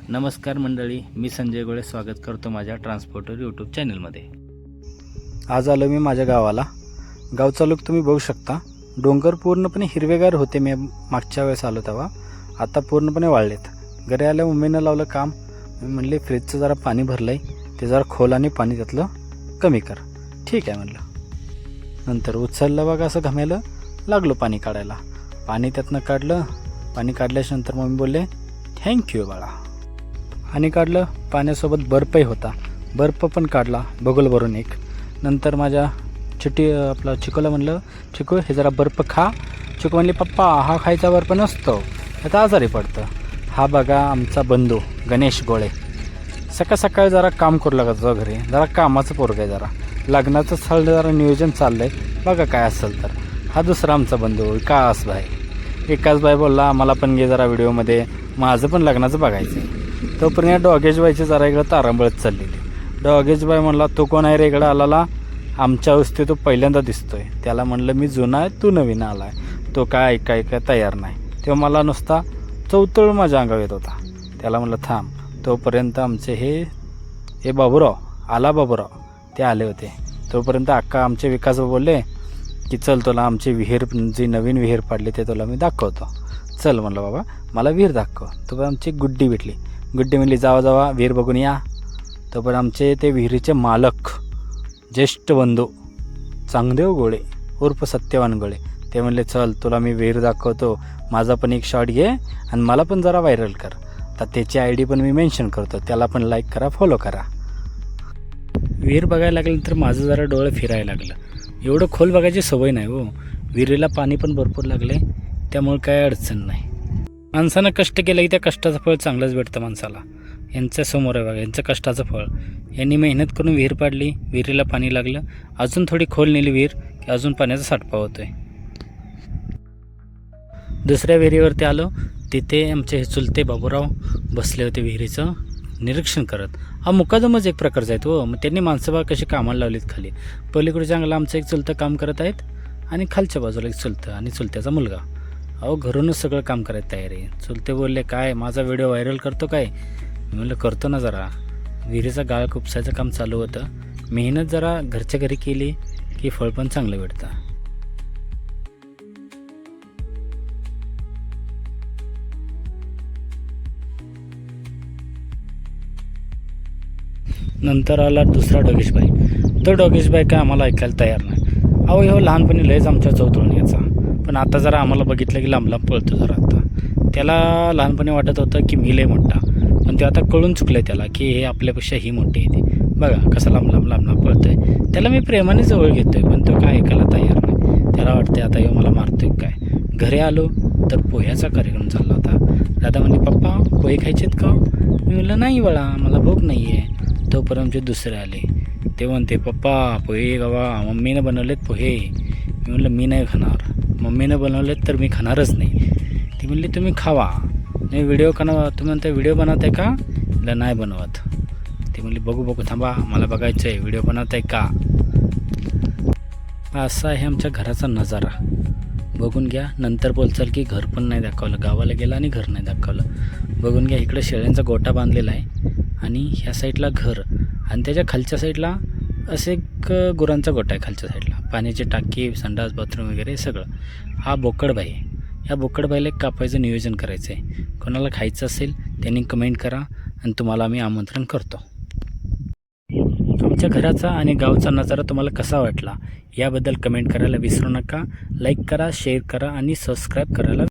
नमस्कार मंडळी, मी संजय गोळे स्वागत करतो माझ्या ट्रान्सपोर्टर यूट्यूब चॅनलमध्ये। आज आलो मी माझ्या गावाला। गावचा लूक तुम्ही बघू शकता। डोंगर पूर्णपणे हिरवेगार होते मी मागच्या वेळेस आलो तेव्हा, आता पूर्णपणे वाळलेत। घरी आल्या मम्मीनं लावलं काम। मी म्हणले फ्रीजचं जरा पाणी भरलंय, ते जरा खोल आणि पाणी त्यातलं कमी कर। ठीक आहे म्हणलं। नंतर उचललं बघा, असं घमेलं लागलो पाणी काढायला। पाणी त्यातनं काढलं। पाणी काढल्यानंतर मम्मी बोलले थँक्यू बाळा। आणि काढलं। पाण्यासोबत बर्फही होता, बर्फ पण काढला बगल भरून एक। नंतर माझ्या चिकूला म्हणलं, चिकू हे जरा बर्फ खा। चिकू म्हणली पप्पा हा खायचा बर्फ नसतो, आता आजारी पडतं। हा बघा आमचा बंधू गणेश गोळे। सकाळ सकाळी जरा काम करू लागतो घरी, जरा कामाचं पोरग आहे। जरा लग्नाचं स्थळ जरा नियोजन चाललंय बघा काय असेल तर। हा दुसरा आमचा बंधू विकास भाई बोलला मला पण घे जरा व्हिडिओमध्ये, माझं पण लग्नाचं बघायचं आहे। तोपर्यंत डॉगेशबाईची जरा इकडं तारांबळत चाललेली। डॉगेशबाई म्हणला तू कोण आहे रे इकडं आलाला? आमच्या वस्ती तो पहिल्यांदा दिसतोय। त्याला म्हणलं मी जुना आहे, तू नवीन आला आहे। तो काय ऐकाय तयार नाही। तेव्हा मला नुसता चौतळ माझ्या अंगावर येत होता। त्याला म्हणलं थांब। तोपर्यंत आमचे हे बाबूराव आला, बाबूराव ते आले होते। तोपर्यंत अक्का आमचे विकास बोलले की चल तुला आमची विहीर, जी नवीन विहीर पाडली ते तुला मी दाखवतो। चल म्हणलं बाबा मला विहीर दाखव। तोपर्यंत आमची गुड्डी भेटली। गुड्डी म्हणली जावा विहीर बघून या। तोपर्यंत आमचे ते विहिरीचे मालक ज्येष्ठ बंधू चांगदेव गोळे उर्फ सत्यवान गोळे ते म्हणले चल तुला मी विहीर दाखवतो, माझा पण एक शॉट घे आणि मला पण जरा व्हायरल कर। तर त्याची ID पण मी मेन्शन करतो, त्याला पण लाईक करा, फॉलो करा। विहीर बघायला लागल्यानंतर माझं जरा डोळे फिरायला लागलं। एवढं खोल बघायची सवय नाही हो। विहिरीला पाणी पण भरपूर लागले, त्यामुळे काय अडचण नाही। माणसानं कष्ट केलं की त्या कष्टाचं फळ चांगलंच भेटतं माणसाला। यांच्या समोर आहे बघा, यांचं कष्टाचं फळ। यांनी मेहनत करून विहीर पाडली, विहिरीला पाणी लागलं, अजून थोडी खोल नेली विहीर की अजून पाण्याचा साठपा होतोय। दुसऱ्या विहिरीवरती आलो, तिथे आमचे हे चुलते बाबूराव बसले होते विहिरीचं निरीक्षण करत। हा मुकादमच एक प्रकारचा आहे तो। मग त्यांनी माणसं बघा कशी कामाला लावलीत खाली। पलीकडच्या अंगला आमचं एक चुलतं काम करत आहेत आणि खालच्या बाजूला एक चुलतं आणि चुलत्याचा मुलगा। अहो घरूनच सगळं काम करायची तयारी। चुलते बोलले काय माझा व्हिडिओ व्हायरल करतो काय? मी म्हणलं करतो ना जरा। विहिरीचा गाळ खुपसायचं काम चालू होतं। मेहनत जरा घरच्या घरी केली की फळ पण चांगलं भेटतं। नंतर आला दुसरा डोगेशबाई। तो डोगेशबाई काय आम्हाला ऐकायला तयार नाही। अहो ह्यो लहानपणी लयच आमच्या चौतळून यायचा, पण आता जरा आम्हाला बघितलं की लांब लांब पळतो जरा। आता त्याला लहानपणी वाटत होतं की मी लय मोठा, पण ते आता कळून चुकलं त्याला की हे आपल्यापेक्षा ही मोठी आहे। ते बघा कसं लांब लांब पळतोय। त्याला मी प्रेमाने जवळ घेतोय, पण तो काय ऐकायला तयार नाही। त्याला वाटते आता ह्यो मला मारतोय काय। घरी आलो तर पोह्याचा कार्यक्रम चालला होता। दादा म्हणले पप्पा पोहे खायचेत का? मी म्हणलं नाही बाळा मला भूक नाही आहे। तोपर्यंत दुसरे आले, ते म्हणते पप्पा पोहे गावा मम्मीनं बनवलेत पोहे। मी म्हणलं मी नाही खाणार, मम्मीनं बनवलेत तर मी खाणारच नाही। ती म्हणली तुम्ही खावा, नाही व्हिडिओ तुम्ही म्हणता व्हिडिओ बनवताय का? म्हणलं नाही बनवत। ती म्हणली बघू थांबा मला बघायचं आहे व्हिडिओ बनवताय का। असा आहे आमच्या घराचा नजारा, बघून घ्या। नंतर बोलचाल की घर पण नाही दाखवलं, गावाला गेला आणि घर नाही दाखवलं। बघून घ्या, इकडं शेळ्यांचा गोठा बांधलेला आहे आणि ह्या साईडला घर आणि त्याच्या खालच्या साईडला असे एक गुरांचा गोठा आहे। खालच्या साईडला पाण्याची टाकी, संडास, बाथरूम वगैरे सगळं। हा बोकडबाई आहे। या बोकडबाईला एक कापायचं नियोजन करायचं आहे। कोणाला खायचं असेल त्यांनी कमेंट करा आणि तुम्हाला आम्ही आमंत्रण करतो। आमच्या घराचा आणि गावचा नजारा तुम्हाला कसा वाटला याबद्दल कमेंट करायला विसरू नका। लाईक करा, शेअर करा आणि सबस्क्राईब करायला